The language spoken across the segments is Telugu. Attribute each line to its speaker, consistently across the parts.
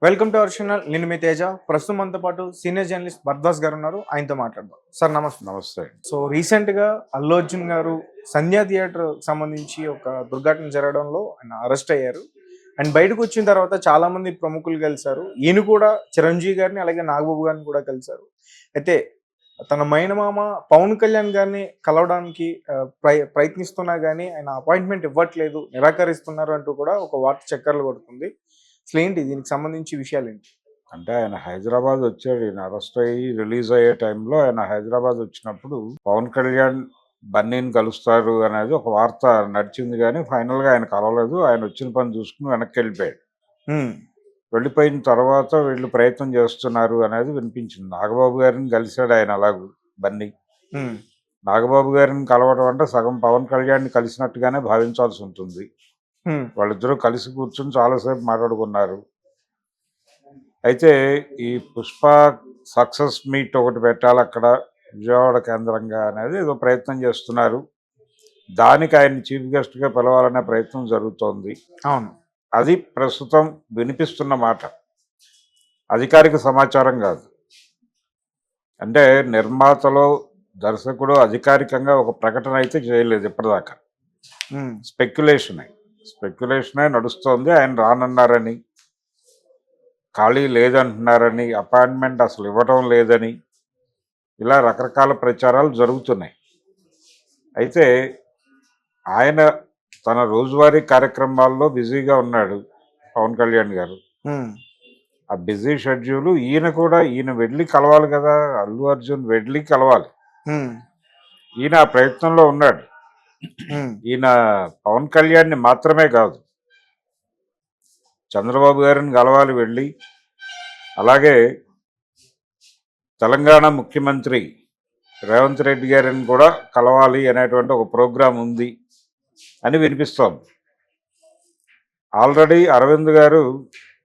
Speaker 1: Welcome to our channel. నేను మీ తేజ. ప్రస్తుతం మనతో పాటు సీనియర్ జర్నలిస్ట్ భరద్వాజ్ గారు ఉన్నారు. ఆయనతో మాట్లాడదాం. సార్ నమస్తే.
Speaker 2: నమస్తే.
Speaker 1: సో రీసెంట్గా అల్లు అర్జున్ గారు సంధ్యా థియేటర్ సంబంధించి ఒక దుర్ఘటన జరగడంలో ఆయన అరెస్ట్ అయ్యారు. అండ్ బయటకు వచ్చిన తర్వాత చాలా మంది ప్రముఖులు కలిశారు. ఈయన కూడా చిరంజీవి గారిని అలాగే నాగబాబు గారిని కూడా కలిశారు. అయితే తన మేనమామ పవన్ కళ్యాణ్ గారిని కలవడానికి ప్రయత్నిస్తున్నా కానీ ఆయన అపాయింట్మెంట్ ఇవ్వట్లేదు, నిరాకరిస్తున్నారు అంటూ కూడా ఒక వార్త చక్కర్లు కొడుతుంది. అసలు ఏంటి దీనికి సంబంధించి విషయాలు ఏంటి?
Speaker 2: అంటే ఆయన హైదరాబాద్ వచ్చాడు. ఈయన అరెస్ట్ అయ్యి రిలీజ్ అయ్యే టైంలో ఆయన హైదరాబాద్ వచ్చినప్పుడు పవన్ కళ్యాణ్ బన్నీని కలుస్తారు అనేది ఒక వార్త నడిచింది, కానీ ఫైనల్గా ఆయన కలవలేదు. ఆయన వచ్చిన పని చూసుకుని వెనక్కి వెళ్ళిపోయాడు. వెళ్ళిపోయిన తర్వాత వీళ్ళు ప్రయత్నం చేస్తున్నారు అనేది వినిపించింది. నాగబాబు గారిని కలిశాడు ఆయన, అలాగూ బన్నీ. నాగబాబు గారిని కలవడం అంటే సగం పవన్ కళ్యాణ్ని కలిసినట్టుగానే భావించాల్సి ఉంటుంది. వాళ్ళిద్దరూ కలిసి కూర్చొని చాలాసేపు మాట్లాడుకున్నారు. అయితే ఈ పుష్ప సక్సెస్ మీట్ ఒకటి పెట్టాలి అక్కడ విజయవాడ కేంద్రంగా అనేది ఏదో ప్రయత్నం చేస్తున్నారు. దానికి ఆయన చీఫ్ గెస్ట్గా పిలవాలనే ప్రయత్నం జరుగుతోంది.
Speaker 1: అవును,
Speaker 2: అది ప్రస్తుతం వినిపిస్తున్న మాట, అధికారిక సమాచారం కాదు. అంటే నిర్మాతలో దర్శకుడు అధికారికంగా ఒక ప్రకటన అయితే చేయలేదు ఇప్పటిదాకా. స్పెక్యులేషనే నడుస్తోంది. ఆయన రానన్నారని, ఖాళీ లేదంటున్నారని, అపాయింట్మెంట్ అసలు ఇవ్వడం లేదని, ఇలా రకరకాల ప్రచారాలు జరుగుతున్నాయి. అయితే ఆయన తన రోజువారీ కార్యక్రమాల్లో బిజీగా ఉన్నాడు పవన్ కళ్యాణ్ గారు. ఆ బిజీ షెడ్యూల్ ఈయన వెళ్ళి కలవాలి కదా, అల్లు అర్జున్ వెళ్ళి కలవాలి. ఈయన ఆ ప్రయత్నంలో ఉన్నాడు. ఈయన పవన్ కళ్యాణ్ని మాత్రమే కాదు, చంద్రబాబు గారిని కలవాలి వెళ్ళి, అలాగే తెలంగాణ ముఖ్యమంత్రి రేవంత్ రెడ్డి గారిని కూడా కలవాలి అనేటువంటి ఒక ప్రోగ్రాం ఉంది అని వినిపిస్తోంది. ఆల్రెడీ అరవింద్ గారు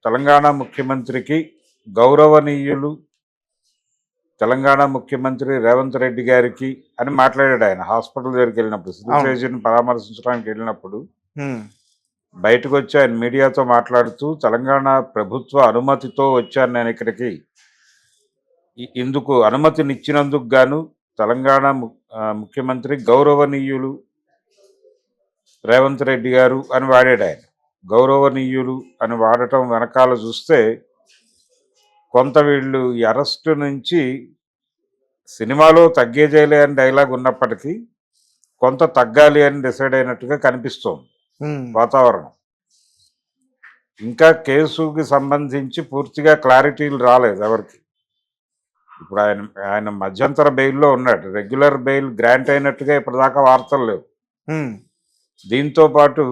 Speaker 2: తెలంగాణ ముఖ్యమంత్రికి గౌరవనీయులు తెలంగాణ ముఖ్యమంత్రి రేవంత్ రెడ్డి గారికి అని మాట్లాడాడు. ఆయన హాస్పిటల్ దగ్గరికి వెళ్ళినప్పుడు, శ్రీశేషిని పరామర్శించడానికి వెళ్ళినప్పుడు బయటకు వచ్చి ఆయన మీడియాతో మాట్లాడుతూ, తెలంగాణ ప్రభుత్వ అనుమతితో వచ్చాను నేను ఇక్కడికి, ఇందుకు అనుమతినిచ్చినందుకు గాను తెలంగాణ ముఖ్యమంత్రి గౌరవనీయులు రేవంత్ రెడ్డి గారు అని వాడాడు. ఆయన గౌరవనీయులు అని వాడటం వెనకాల చూస్తే కొంత వీళ్ళు ఈ అరెస్టు నుంచి సినిమాలో తగ్గేజేలే అని డైలాగ్ ఉన్నప్పటికీ కొంత తగ్గాలి అని డిసైడ్ అయినట్టుగా కనిపిస్తోంది వాతావరణం. ఇంకా కేసుకి సంబంధించి పూర్తిగా క్లారిటీలు రాలేదు ఎవరికి. ఇప్పుడు ఆయన మధ్యంతర బెయిల్లో ఉన్నాడు. రెగ్యులర్ బెయిల్ గ్రాంట్ అయినట్టుగా ఇప్పటిదాకా వార్తలు లేవు. దీంతో పాటు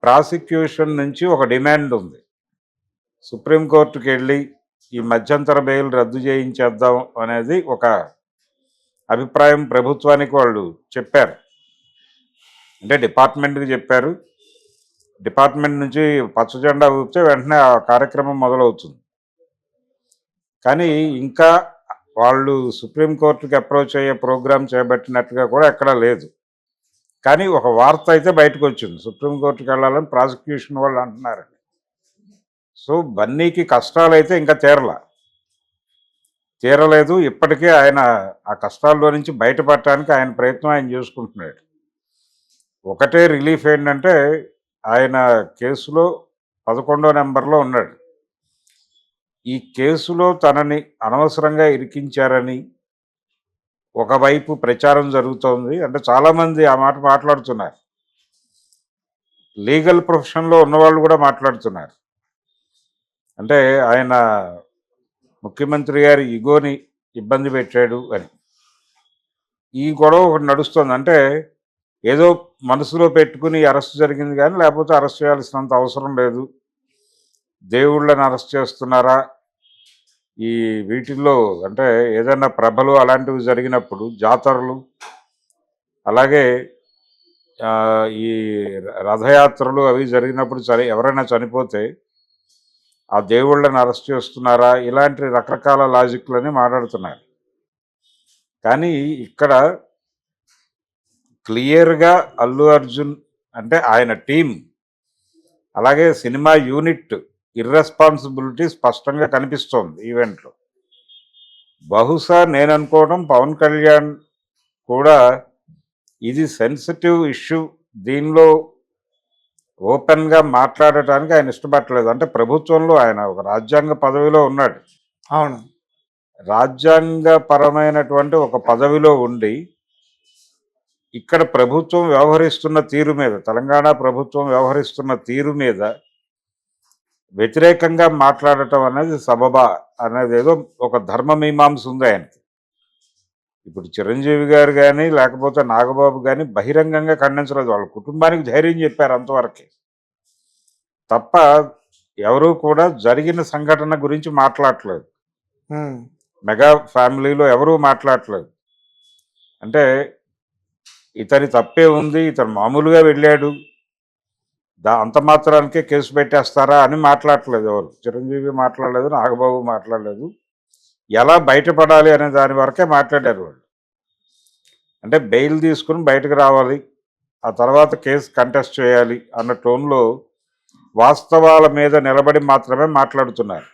Speaker 2: ప్రాసిక్యూషన్ నుంచి ఒక డిమాండ్ ఉంది. సుప్రీంకోర్టుకి వెళ్ళి ఈ మధ్యంతర బెయిల్ రద్దు చేయించేద్దాం అనేది ఒక అభిప్రాయం ప్రభుత్వానికి వాళ్ళు చెప్పారు. అంటే డిపార్ట్మెంట్కి చెప్పారు. డిపార్ట్మెంట్ నుంచి పచ్చజెండా ఊపితే వెంటనే ఆ కార్యక్రమం మొదలవుతుంది. కానీ ఇంకా వాళ్ళు సుప్రీంకోర్టుకి అప్రోచ్ అయ్యే ప్రోగ్రాం చేపట్టినట్టుగా కూడా ఎక్కడా లేదు. కానీ ఒక వార్త అయితే బయటకు వచ్చింది, సుప్రీంకోర్టుకి వెళ్ళాలని ప్రాసిక్యూషన్ వాళ్ళు అంటున్నారు. సో బన్నీకి కష్టాలు అయితే ఇంకా తీరలేదు. ఇప్పటికే ఆయన ఆ కష్టాల్లో నుంచి బయటపడటానికి ఆయన ప్రయత్నం ఆయన చేసుకుంటున్నాడు. ఒకటే రిలీఫ్ ఏంటంటే ఆయన కేసులో 11వ నెంబర్లో ఉన్నాడు. ఈ కేసులో తనని అనవసరంగా ఇరికించారని ఒకవైపు ప్రచారం జరుగుతోంది. అంటే చాలామంది ఆ మాట మాట్లాడుతున్నారు. లీగల్ ప్రొఫెషన్లో ఉన్నవాళ్ళు కూడా మాట్లాడుతున్నారు. అంటే ఆయన ముఖ్యమంత్రి గారి ఇగోని ఇబ్బంది పెట్టాడు అని. ఈ గొడవ ఒకటి నడుస్తుంది. అంటే ఏదో మనసులో పెట్టుకుని అరెస్ట్ జరిగింది కానీ లేకపోతే అరెస్ట్ చేయాల్సినంత అవసరం లేదు. దేవుళ్ళని అరెస్ట్ చేస్తున్నారా ఈ వీటిల్లో? అంటే ఏదైనా ప్రభలు అలాంటివి జరిగినప్పుడు, జాతరలు, అలాగే ఈ రథయాత్రలు అవి జరిగినప్పుడు ఎవరైనా చనిపోతే ఆ దేవుళ్ళని అరెస్ట్ చేస్తున్నారా, ఇలాంటి రకరకాల లాజిక్లని మాట్లాడుతున్నారు. కానీ ఇక్కడ క్లియర్గా అల్లు అర్జున్ అంటే ఆయన టీం, అలాగే సినిమా యూనిట్ ఇర్రెస్పాన్సిబిలిటీ స్పష్టంగా కనిపిస్తోంది ఈవెంట్లో. బహుశా నేను అనుకోవడం పవన్ కళ్యాణ్ కూడా ఇది సెన్సిటివ్ ఇష్యూ, దీనిలో ఓపెన్గా మాట్లాడటానికి ఆయన ఇష్టపడలేదు. అంటే ప్రభుత్వంలో ఆయన ఒక రాజ్యాంగ పదవిలో ఉన్నాడు.
Speaker 1: అవును.
Speaker 2: రాజ్యాంగపరమైనటువంటి ఒక పదవిలో ఉండి ఇక్కడ ప్రభుత్వం వ్యవహరిస్తున్న తీరు మీద, తెలంగాణ ప్రభుత్వం వ్యవహరిస్తున్న తీరు మీద వ్యతిరేకంగా మాట్లాడటం అనేది సబబా అనేది ఏదో ఒక ధర్మ మీమాంస ఉంది ఆయనకి. ఇప్పుడు చిరంజీవి గారు కానీ లేకపోతే నాగబాబు కానీ బహిరంగంగా ఖండించలేదు, వాళ్ళ కుటుంబానికి ధైర్యం చెప్పారు అంతవరకే తప్ప ఎవరూ కూడా జరిగిన సంఘటన గురించి మాట్లాడట్లేదు.
Speaker 1: ఉమ్,
Speaker 2: మెగా ఫ్యామిలీలో ఎవరూ మాట్లాడట్లేదు. అంటే ఇతని తప్పే ఉంది, ఇతను మామూలుగా వెళ్ళాడు, అంత మాత్రానికే కేసు పెట్టేస్తారా అని మాట్లాడట్లేదు ఎవరు. చిరంజీవి మాట్లాడలేదు, నాగబాబు మాట్లాడలేదు. ఎలా బయటపడాలి అనే దాని వరకే మాట్లాడారు వాళ్ళు. అంటే బెయిల్ తీసుకుని బయటకు రావాలి, ఆ తర్వాత కేసు కంటెస్ట్ చేయాలి అన్న టోన్లో వాస్తవాల మీద నిలబడి మాత్రమే మాట్లాడుతున్నారు.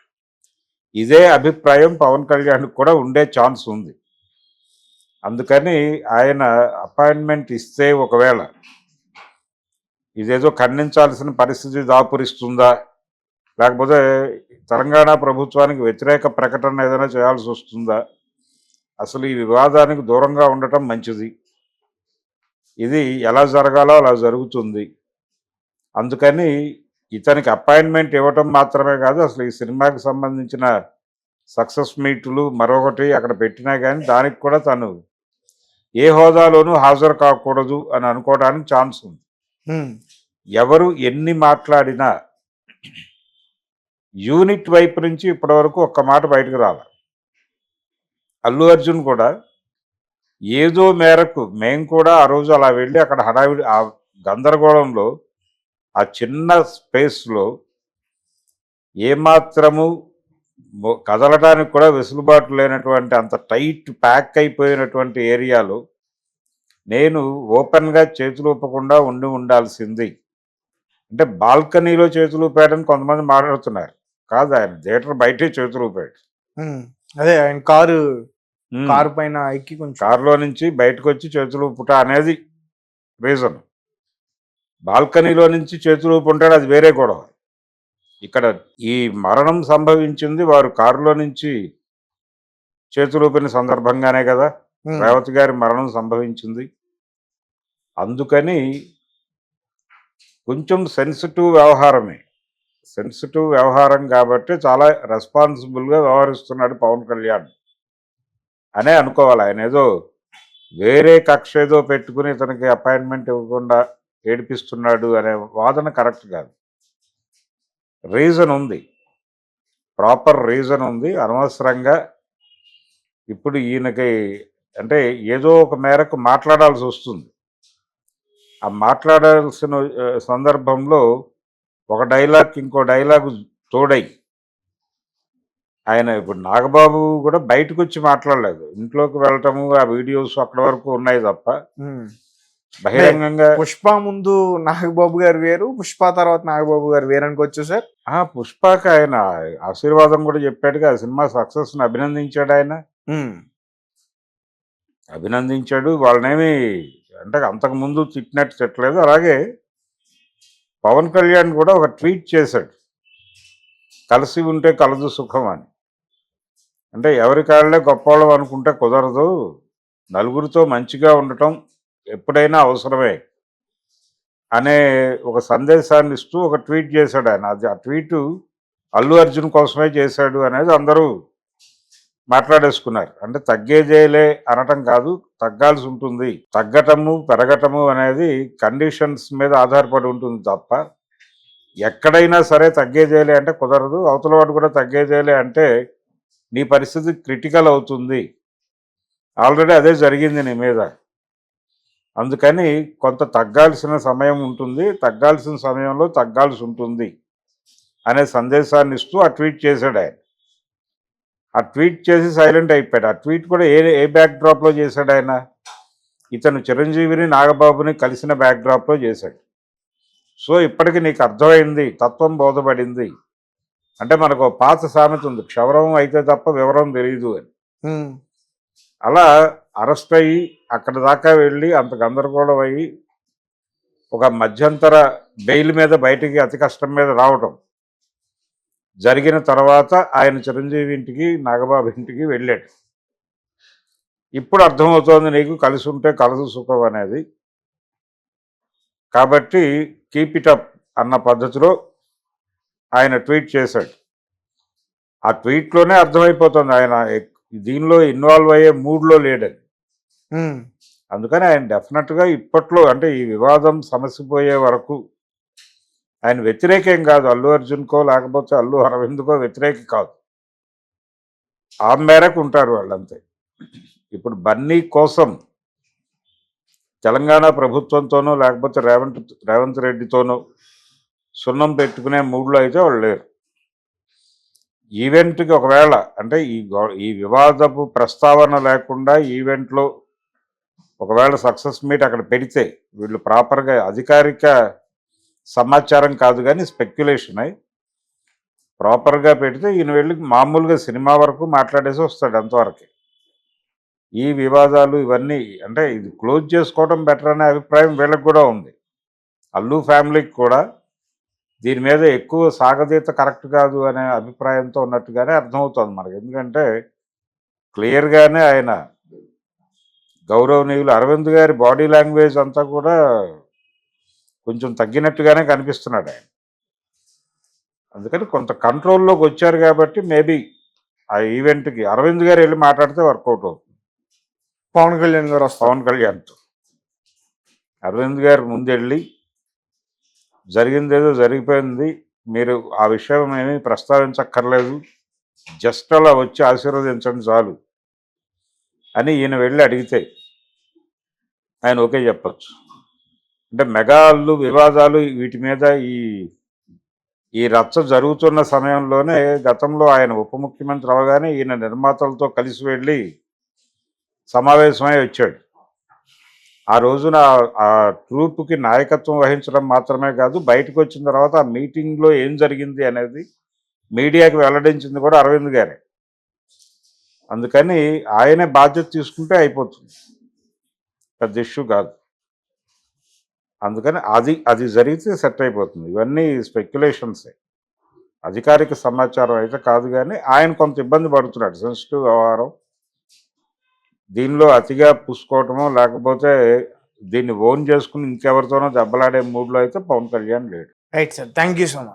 Speaker 2: ఇదే అభిప్రాయం పవన్ కళ్యాణ్ కూడా ఉండే ఛాన్స్ ఉంది. అందుకని ఆయన అపాయింట్మెంట్ ఇస్తే ఒకవేళ ఇదేదో ఖండించాల్సిన పరిస్థితి దాపురిస్తుందా, లేకపోతే తెలంగాణ ప్రభుత్వానికి వ్యతిరేక ప్రకటన ఏదైనా చేయాల్సి వస్తుందా, అసలు ఈ వివాదానికి దూరంగా ఉండటం మంచిది. ఇది ఎలా జరగాలో అలా జరుగుతుంది. అందుకని ఇతనికి అపాయింట్మెంట్ ఇవ్వటం మాత్రమే కాదు, అసలు ఈ సినిమాకి సంబంధించిన సక్సెస్ మీట్లు మరొకటి అక్కడ పెట్టినా కానీ దానికి కూడా తను ఏ హోదాలోనూ హాజరు కాకూడదు అని అనుకోవడానికి ఛాన్స్ ఉంది.
Speaker 1: ఉమ్,
Speaker 2: ఎవరు ఎన్ని మాట్లాడినా యూనిట్ వైపు నుంచి ఇప్పటివరకు ఒక్క మాట బయటకు రావాలి. అల్లు అర్జున్ కూడా ఏదో మేరకు మేము కూడా ఆ రోజు అలా వెళ్ళి అక్కడ హడావిడి ఆ గందరగోళంలో ఆ చిన్న స్పేస్లో ఏమాత్రము కదలటానికి కూడా వెసులుబాటు లేనటువంటి అంత టైట్ ప్యాక్ అయిపోయినటువంటి ఏరియాలో నేను ఓపెన్గా చేతులు ఊపకుండా ఉండాల్సింది. అంటే బాల్కనీలో చేతులు ఊపాడని కొంతమంది మాట్లాడుతున్నారు. కాదు, ఆయన థియేటర్ బయటే చేతులు ఊపాడు.
Speaker 1: ఉమ్, అదే ఆయన కారు పైన ఎక్కి కొంచెం
Speaker 2: కారులో నుంచి బయటకు వచ్చి చేతులు ఊపుట అనేది రీజన్. బాల్కనీలో నుంచి చేతులు ఊపుంటాడు, అది వేరే గొడవ. ఇక్కడ ఈ మరణం సంభవించింది వారు కారులో నుంచి చేతులు ఊపిన సందర్భంగానే కదా
Speaker 1: ఉమ్,
Speaker 2: రేవతి గారి మరణం సంభవించింది. అందుకని కొంచెం సెన్సిటివ్ వ్యవహారమే, సెన్సిటివ్ వ్యవహారం కాబట్టి చాలా రెస్పాన్సిబుల్గా వ్యవహరిస్తున్నాడు పవన్ కళ్యాణ్ అనే అనుకోవాలి. ఆయన ఏదో వేరే కక్ష ఏదో పెట్టుకుని ఇతనికి అపాయింట్మెంట్ ఇవ్వకుండా ఏడిపిస్తున్నాడు అనే వాదన కరెక్ట్ కాదు. రీజన్ ఉంది, ప్రాపర్ రీజన్ ఉంది. అనవసరంగా ఇప్పుడు ఈయనకి అంటే ఏదో ఒక మేరకు మాట్లాడాల్సి వస్తుంది. ఆ మాట్లాడాల్సిన సందర్భంలో ఒక డైలాగ్ ఇంకో డైలాగు తోడై ఆయన ఇప్పుడు నాగబాబు కూడా బయటకు వచ్చి మాట్లాడలేదు, ఇంట్లోకి వెళ్ళటము ఆ వీడియోస్ అక్కడ వరకు ఉన్నాయి తప్ప
Speaker 1: ఉమ్.
Speaker 2: బహిరంగంగా.
Speaker 1: పుష్ప ముందు నాగబాబు గారు వేరు, పుష్ప తర్వాత నాగబాబు గారు వేరు అనుకోవచ్చు సార్.
Speaker 2: పుష్పకి ఆయన ఆశీర్వాదం కూడా చెప్పాడుగా, ఆ సినిమా సక్సెస్ని అభినందించాడు. ఆయన
Speaker 1: ఉమ్,
Speaker 2: అభినందించాడు. వాళ్ళనేమి అంటే అంతకుముందు తిట్టినట్టు తిట్టలేదు. అలాగే పవన్ కళ్యాణ్ కూడా ఒక ట్వీట్ చేశాడు, కలిసి ఉంటే కలదు సుఖం అని. అంటే ఎవరి కాళ్ళే గొప్పవాళ్ళం అనుకుంటే కుదరదు, నలుగురితో మంచిగా ఉండటం ఎప్పుడైనా అవసరమే అనే ఒక సందేశాన్ని ఇస్తూ ఒక ట్వీట్ చేశాడు ఆయన. అది ఆ ట్వీటు అల్లు అర్జున్ కోసమే చేశాడు అనేది అందరూ మాట్లాడేసుకున్నారు. అంటే తగ్గేదేలే అనటం కాదు, తగ్గాల్సి ఉంటుంది. తగ్గటము పెరగటము అనేది కండిషన్స్ మీద ఆధారపడి ఉంటుంది తప్ప ఎక్కడైనా సరే తగ్గేదేలే అంటే కుదరదు. అవతల వాడు కూడా తగ్గేదేలే అంటే నీ పరిస్థితి క్రిటికల్ అవుతుంది. ఆల్రెడీ అదే జరిగింది నీ మీద. అందుకని కొంత తగ్గాల్సిన సమయం ఉంటుంది, తగ్గాల్సిన సమయంలో తగ్గాల్సి ఉంటుంది అనే సందేశాన్ని ఇస్తూ ఆ ట్వీట్ చేశాడు ఆయన. ఆ ట్వీట్ చేసి సైలెంట్ అయిపోయాడు. ఆ ట్వీట్ కూడా ఏ బ్యాక్ డ్రాప్లో చేశాడు ఆయన, ఇతను చిరంజీవిని నాగబాబుని కలిసిన బ్యాక్ డ్రాప్లో చేశాడు. సో ఇప్పటికి నీకు అర్థమైంది, తత్వం బోధపడింది, అంటే మనకు ఒక పాత సామెత ఉంది, క్షవరం అయితే తప్ప వివరం తెలియదు అని.
Speaker 1: ఉమ్,
Speaker 2: అలా అరెస్ట్ అయ్యి అక్కడ దాకా వెళ్ళి అంత గందరగోళం అయ్యి ఒక మధ్యంతర బెయిల్ మీద బయటికి అతి కష్టం మీద రావటం జరిగిన తర్వాత ఆయన చిరంజీవి ఇంటికి, నాగబాబు ఇంటికి వెళ్ళాడు. ఇప్పుడు అర్థమవుతోంది నీకు కలిసి ఉంటే కలదు సుఖం అనేది. కాబట్టి కీప్ ఇట్ అప్ అన్న పద్ధతిలో ఆయన ట్వీట్ చేశాడు. ఆ ట్వీట్లోనే అర్థమైపోతుంది ఆయన దీనిలో ఇన్వాల్వ్ అయ్యే మూడ్లో లేడని.
Speaker 1: ఉమ్,
Speaker 2: అందుకని ఆయన డెఫినెట్గా ఇప్పట్లో అంటే ఈ వివాదం సమసిపోయే వరకు ఆయన వ్యతిరేకేం కాదు, అల్లు అర్జున్కో లేకపోతే అల్లు అరవింద్కో వ్యతిరేకి కాదు, ఆ మేరకు ఉంటారు వాళ్ళంతే. ఇప్పుడు బన్నీ కోసం తెలంగాణ ప్రభుత్వంతోనో లేకపోతే రేవంత్ రెడ్డితోనో సున్నం పెట్టుకునే మూడ్లో అయితే వాళ్ళు లేరు. ఈవెంట్కి ఒకవేళ అంటే ఈ వివాదపు ప్రస్తావన లేకుండా ఈవెంట్లో ఒకవేళ సక్సెస్ మీట్ అక్కడ పెడితే వీళ్ళు ప్రాపర్గా అధికారిక సమాచారం కాదు కానీ స్పెక్యులేషన్ అయి ప్రాపర్గా పెడితే ఈయన వెళ్ళి మామూలుగా సినిమా వరకు మాట్లాడేసి వస్తాడు అంతవరకు. ఈ వివాదాలు ఇవన్నీ అంటే ఇది క్లోజ్ చేసుకోవడం బెటర్ అనే అభిప్రాయం వీళ్ళకి కూడా ఉంది. అల్లు ఫ్యామిలీకి కూడా దీని మీద ఎక్కువ సాగదీత కరెక్ట్ కాదు అనే అభిప్రాయంతో ఉన్నట్టుగానే అర్థమవుతుంది మనకి. ఎందుకంటే క్లియర్గానే ఆయన గౌరవనీయులు అరవింద్ గారి బాడీ లాంగ్వేజ్ అంతా కూడా కొంచెం తగ్గినట్టుగానే కనిపిస్తున్నాడు ఆయన. అందుకని కొంత కంట్రోల్లోకి వచ్చారు కాబట్టి మేబీ ఆ ఈవెంట్కి అరవింద్ గారు వెళ్ళి మాట్లాడితే వర్కౌట్ అవుతుంది.
Speaker 1: పవన్ కళ్యాణ్ గారు వస్తారు.
Speaker 2: పవన్ కళ్యాణ్తో అరవింద్ గారు ముందెళ్ళి జరిగిందేదో జరిగిపోయింది, మీరు ఆ విషయం ఏమీ ప్రస్తావించక్కర్లేదు, జస్ట్ అలా వచ్చి ఆశీర్వదించండి చాలు అని ఈయన వెళ్ళి అడిగితే ఆయన ఓకే చెప్పచ్చు. అంటే మెగాళ్ళు వివాదాలు వీటి మీద ఈ రచ్చ జరుగుతున్న సమయంలోనే గతంలో ఆయన ఉప ముఖ్యమంత్రి అవగానే ఈయన నిర్మాతలతో కలిసి వెళ్ళి సమావేశమై వచ్చాడు. ఆ రోజున ఆ ట్రూప్కి నాయకత్వం వహించడం మాత్రమే కాదు, బయటకు వచ్చిన తర్వాత ఆ మీటింగ్లో ఏం జరిగింది అనేది మీడియాకి వెల్లడించింది కూడా అరవింద్ గారే. అందుకని ఆయనే బాధ్యత తీసుకుంటే అయిపోతుంది, పెద్ద ఇష్యూ కాదు. అందుకని అది జరిగితే సెట్ అయిపోతుంది. ఇవన్నీ స్పెక్యులేషన్సే, అధికారిక సమాచారం అయితే కాదు. కానీ ఆయన కొంత ఇబ్బంది పడుతున్నాడు, సెన్సిటివ్ వ్యవహారం. దీనిలో అతిగా పూసుకోవటమో లేకపోతే దీన్ని ఓన్ చేసుకుని ఇంకెవరితోనో దెబ్బలాడే మూడ్లో అయితే పవన్ కళ్యాణ్ లేడు.
Speaker 1: Right sir, thank you so much.